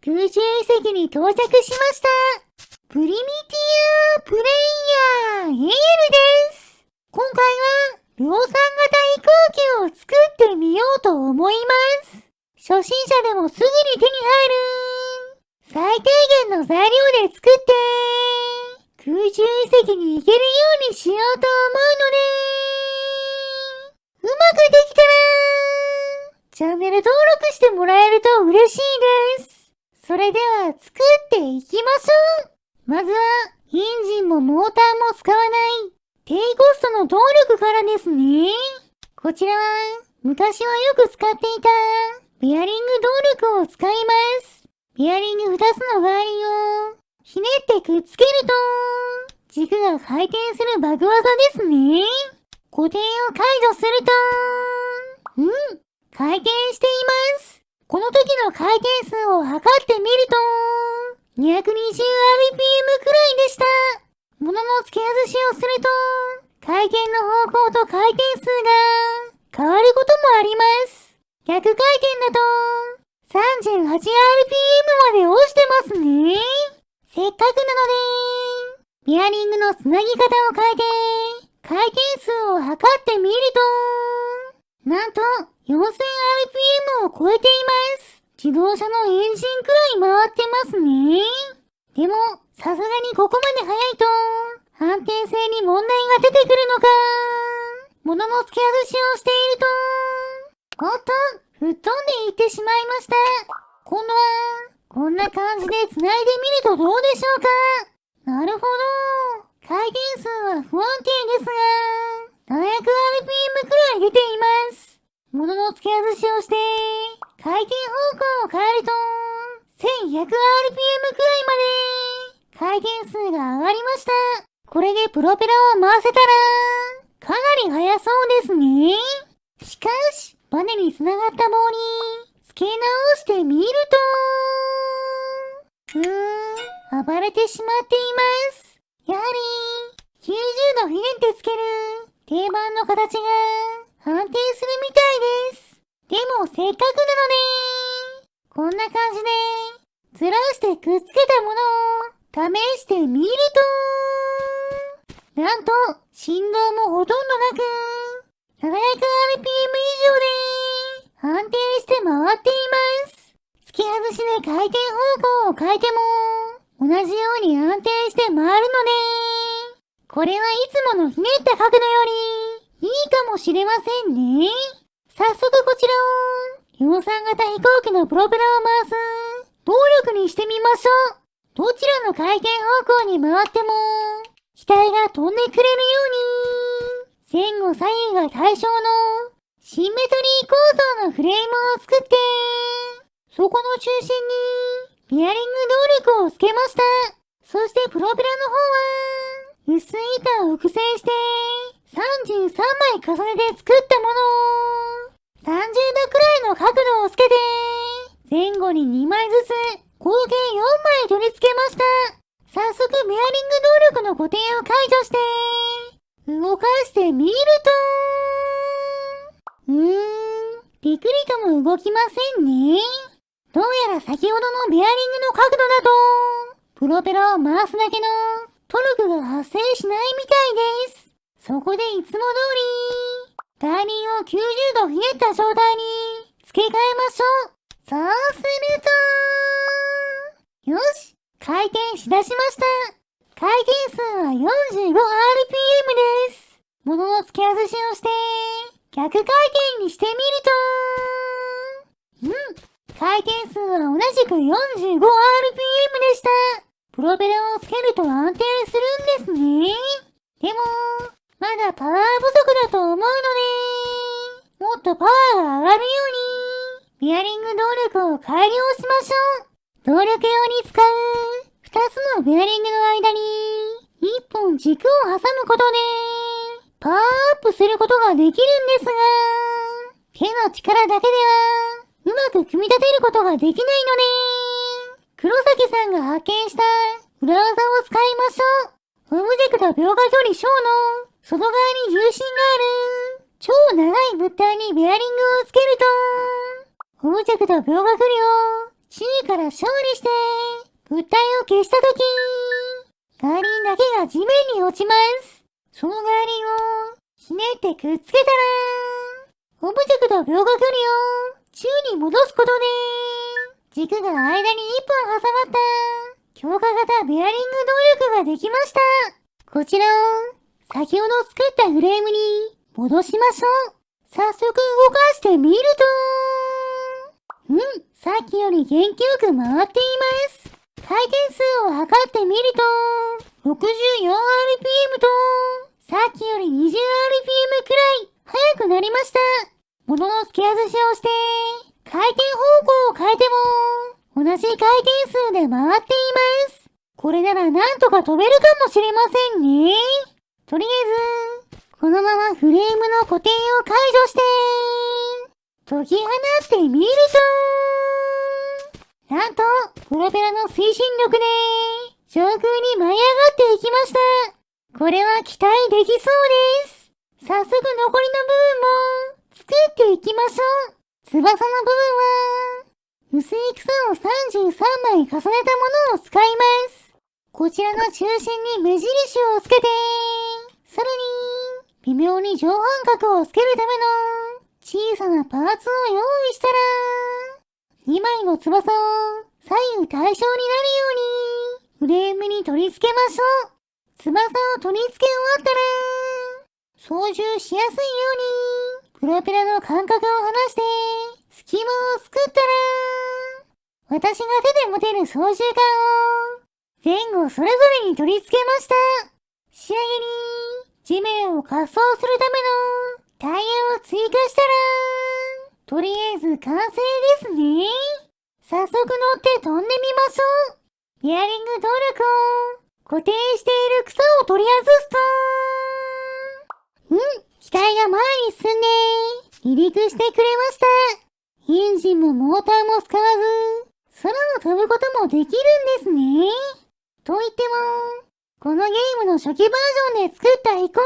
空中遺跡に到着しました。プリミティアプレイヤーエールです。今回は量産型飛行機を作ってみようと思います。初心者でもすぐに手に入る最低限の材料で作って空中遺跡に行けるようにしようと思うので、うまくできたらチャンネル登録してもらえると嬉しいです。それでは作っていきましょう。まずはエンジンもモーターも使わない低コストの動力からですね。こちらは昔はよく使っていたベアリング動力を使います。ベアリング2つの代わりをひねってくっつけると軸が回転するバグ技ですね。固定を解除すると、回転しています。この時の回転数を測ってみると、220rpm くらいでした。物の付け外しをすると、回転の方向と回転数が変わることもあります。逆回転だと、38rpm まで落ちてますね。せっかくなので、ベアリングのつなぎ方を変えて、回転数を測ってみると、なんと、4000rpm を超えています。自動車のエンジンくらい回ってますね。でも、さすがにここまで速いと、安定性に問題が出てくるのか。物の付け外しをしていると、おっと、吹っ飛んでいってしまいました。今度は、こんな感じで繋いでみるとどうでしょうか。なるほど。回転数は不安定ですが、700rpm くらい出ています。物の付け外しをして、回転方向を変えると、1100rpm くらいまで、回転数が上がりました。これでプロペラを回せたら、かなり速そうですね。しかし、バネに繋がった棒に、付け直してみると、暴れてしまっています。やはり、90度ひねってつける、定番の形が、安定するみたいです。でもせっかくなので、こんな感じで、ずらしてくっつけたものを試してみると、なんと振動もほとんどなく、700rpm 以上で安定して回っています。付け外しで回転方向を変えても、同じように安定して回るので、これはいつものひねった角度より、いいかもしれませんね。早速こちらを、量産型飛行機のプロペラを回す動力にしてみましょう。どちらの回転方向に回っても、機体が飛んでくれるように、前後左右が対称のシンメトリー構造のフレームを作って、そこの中心にベアリング動力をつけました。そしてプロペラの方は、薄い板を複製して、33枚重ねて作ったものを、30度くらいの角度をつけて、前後に2枚ずつ、合計4枚取り付けました。早速ベアリング動力の固定を解除して、動かしてみると、ピクリとも動きませんね。どうやら先ほどのベアリングの角度だと、プロペラを回すだけのトルクが発生しないみたいです。そこでいつも通り、タイミンを90度ひねった状態に付け替えましょう。そうすると、よし、回転しだしました。回転数は 45rpm です。物の付け外しをして、逆回転にしてみると、回転数は同じく 45rpm でした。プロペラをつけると安定するんですね。でも、まだパワー不足だと思うので、もっとパワーが上がるように、ベアリング動力を改良しましょう。動力用に使う2つのベアリングの間に1本軸を挟むことで、パワーアップすることができるんですが、手の力だけではうまく組み立てることができないので、黒崎さんが発見した裏技を使いましょう。オブジェクト描画距離小の外側に重心がある超長い物体にベアリングをつけると、オブジェクト描画距離を周囲から勝利して、物体を消したとき、ガーリンだけが地面に落ちます。そのガーリンをひねってくっつけたら、オブジェクト秒画距離を宙に戻すことで、軸が間に1本挟まった強化型ベアリング動力ができました。こちらを先ほど作ったフレームに戻しましょう。早速動かしてみると、さっきより元気よく回っています。回転数を測ってみると、64rpm と、さっきより 20rpm くらい速くなりました。物の付け外しをして、回転方向を変えても、同じ回転数で回っています。これならなんとか飛べるかもしれませんね。とりあえず、このままフレームの固定を解除して、解き放ってみると、なんと、プロペラの推進力で、上空に舞い上がっていきました。これは期待できそうです。早速残りの部分も、作っていきましょう。翼の部分は、薄い草を33枚重ねたものを使います。こちらの中心に目印をつけて、さらに、微妙に上半角をつけるための小さなパーツを用意したら、2枚の翼を左右対称になるように、フレームに取り付けましょう。翼を取り付け終わったら、操縦しやすいように、プロペラの間隔を離して、隙間を作ったら、私が手で持てる操縦桿を、前後それぞれに取り付けました。仕上げに、地面を滑走するためのタイヤを追加したら、とりあえず完成ですね。早速乗って飛んでみましょう。ベアリング動力を固定している草を取り外すと、機体が前に進んで、離陸してくれました。エンジンもモーターも使わず、空を飛ぶこともできるんですね。と言っても、このゲームの初期バージョンで作った飛行機は、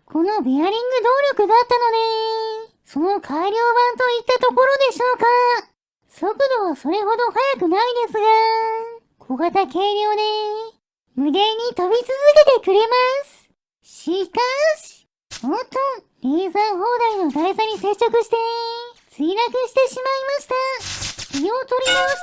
このベアリング動力だったので、その改良版といったところでしょうか。速度はそれほど速くないですが、小型軽量で、無限に飛び続けてくれます。しかし、おっと、レーザー砲台の台座に接触して、墜落してしまいました。気を取り直し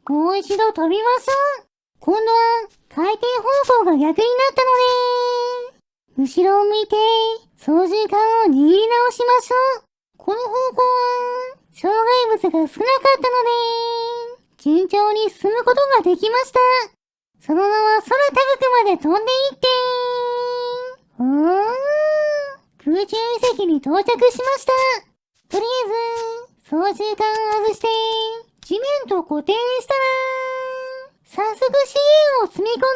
て、もう一度飛びましょう。今度は回転方向が逆になったので、後ろを向いて操縦桿を握り直しましょう。この方向は障害物が少なかったので、順調に進むことができました。そのまま空高くまで飛んでいって、空中遺跡に到着しました。とりあえず、操縦桿を外して、地面と固定したら、早速資源を積み込んで、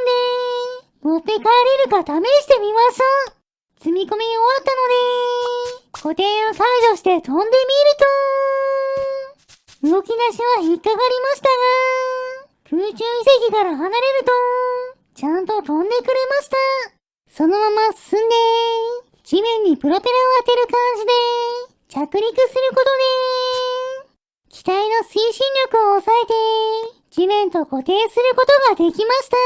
持って帰れるか試してみましょう。積み込み終わったので、固定を解除して飛んでみると、動き出しは引っかかりましたが、空中遺跡から離れると、ちゃんと飛んでくれました。そのまま進んで、地面にプロペラを当てる感じで、着陸することで、機体の推進力を抑えて、地面と固定することができました。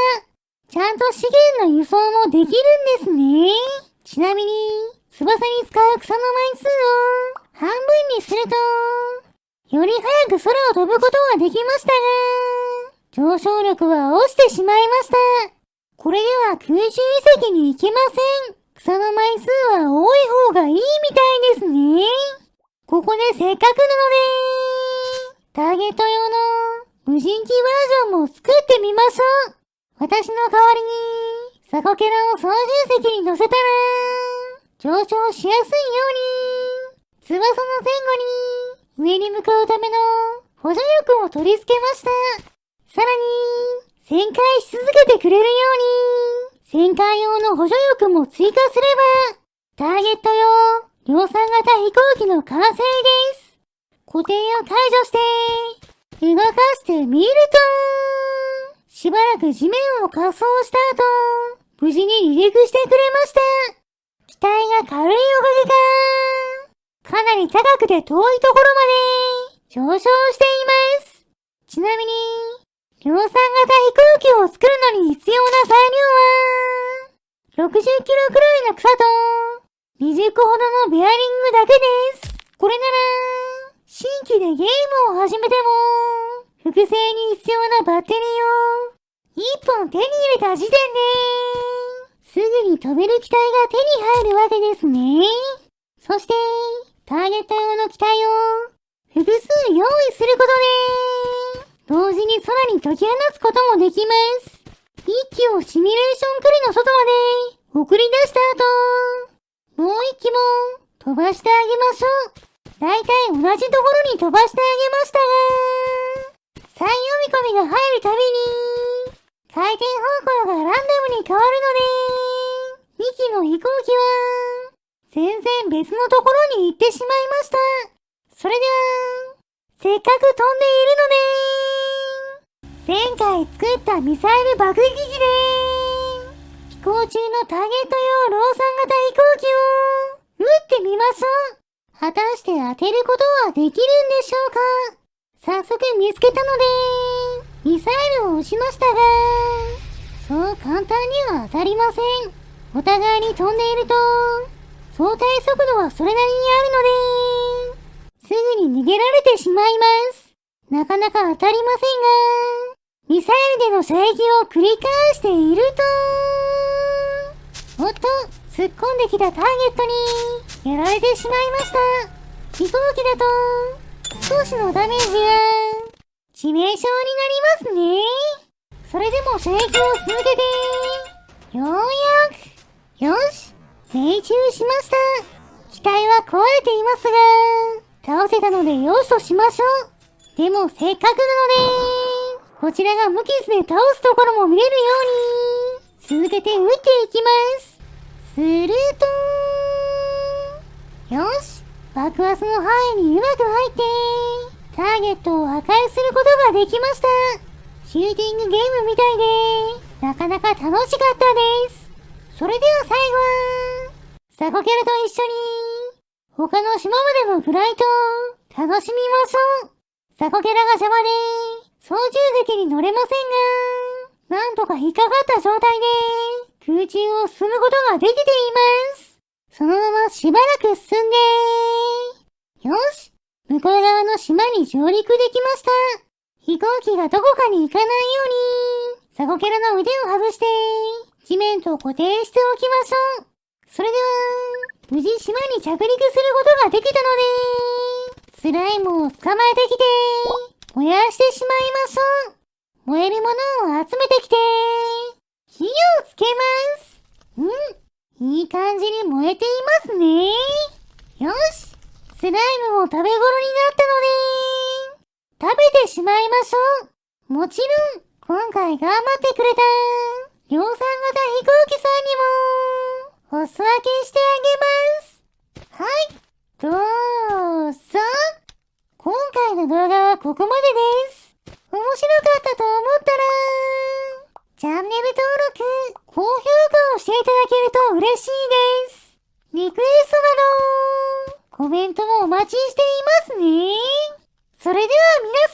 ちゃんと資源の輸送もできるんですね。ちなみに、翼に使う草の枚数を半分にすると、より早く空を飛ぶことができましたが、上昇力は落ちてしまいました。これでは空中遺跡に行けません。草の枚数は多い方がいいみたいですね。ここでせっかくなので、ターゲット用の無人機バージョンも作ってみましょう。私の代わりに、サコケラを操縦席に乗せたら、上昇しやすいように、翼の前後に上に向かうための補助力を取り付けました。さらに、旋回し続けてくれるように、旋回用の補助力も追加すれば、ターゲット用量産型飛行機の完成です。固定を解除して、動かしてみると、しばらく地面を滑走した後、無事に離陸してくれました。機体が軽いおかげか、かなり高くて遠いところまで上昇しています。ちなみに、量産型飛行機を作るのに必要な材料は、60キロくらいの草と、20個ほどのベアリングだけです。これなら、新規でゲームを始めても、複製に必要なバッテリーを、1本手に入れた時点で、すぐに飛べる機体が手に入るわけですね。そして、ターゲット用の機体を、複数用意することで、同時に空に解き放つこともできます。一機をシミュレーション距離の外まで送り出した後、もう一機も飛ばしてあげましょう。だいたい同じところに飛ばしてあげましたが、再読み込みが入るたびに、回転方向がランダムに変わるので、2機の飛行機は、全然別のところに行ってしまいました。それでは、せっかく飛んでいるので、前回作ったミサイル爆撃機で、飛行中のターゲット用量産型飛行機を撃ってみましょう。果たして当てることはできるんでしょうか。早速見つけたので、ミサイルを撃ちましたが、そう簡単には当たりません。お互いに飛んでいると、相対速度はそれなりにあるので、すぐに逃げられてしまいます。なかなか当たりませんが、ミサイルでの射撃を繰り返していると、おっと、突っ込んできたターゲットにやられてしまいました。飛行機だと、少しのダメージが致命傷になりますね。それでも射撃を続けて、ようやく、よし、命中しました。機体は壊れていますが、倒せたのでよしとしましょう。でもせっかくなので、こちらが無傷で倒すところも見れるように、続けて撃っていきます。すると、よし、爆発の範囲にうまく入って、ターゲットを破壊することができました。シューティングゲームみたいで、なかなか楽しかったです。それでは最後は、サコキャラと一緒に、他の島までのフライトを楽しみましょう。サコキャラが邪魔で、操縦席に乗れませんが、なんとか引っかかった状態で、空中を進むことができています。そのまましばらく進んで、よし、向こう側の島に上陸できました。飛行機がどこかに行かないように、サコキャラの腕を外して、地面と固定しておきましょう。それでは、無事島に着陸することができたので、スライムを捕まえてきて、燃やしてしまいましょう。燃えるものを集めてきて、火をつけます。いい感じに燃えていますね。よし、スライムも食べ頃になったので、食べてしまいましょう。もちろん、今回頑張ってくれた、量産型飛行機さんにも、お裾分けしてあげます。はい、どうぞ。今回の動画はここまでです。面白かったと思ったら、チャンネル登録、高評価をしていただけると嬉しいです。リクエストなど、コメントもお待ちしていますね。それでは皆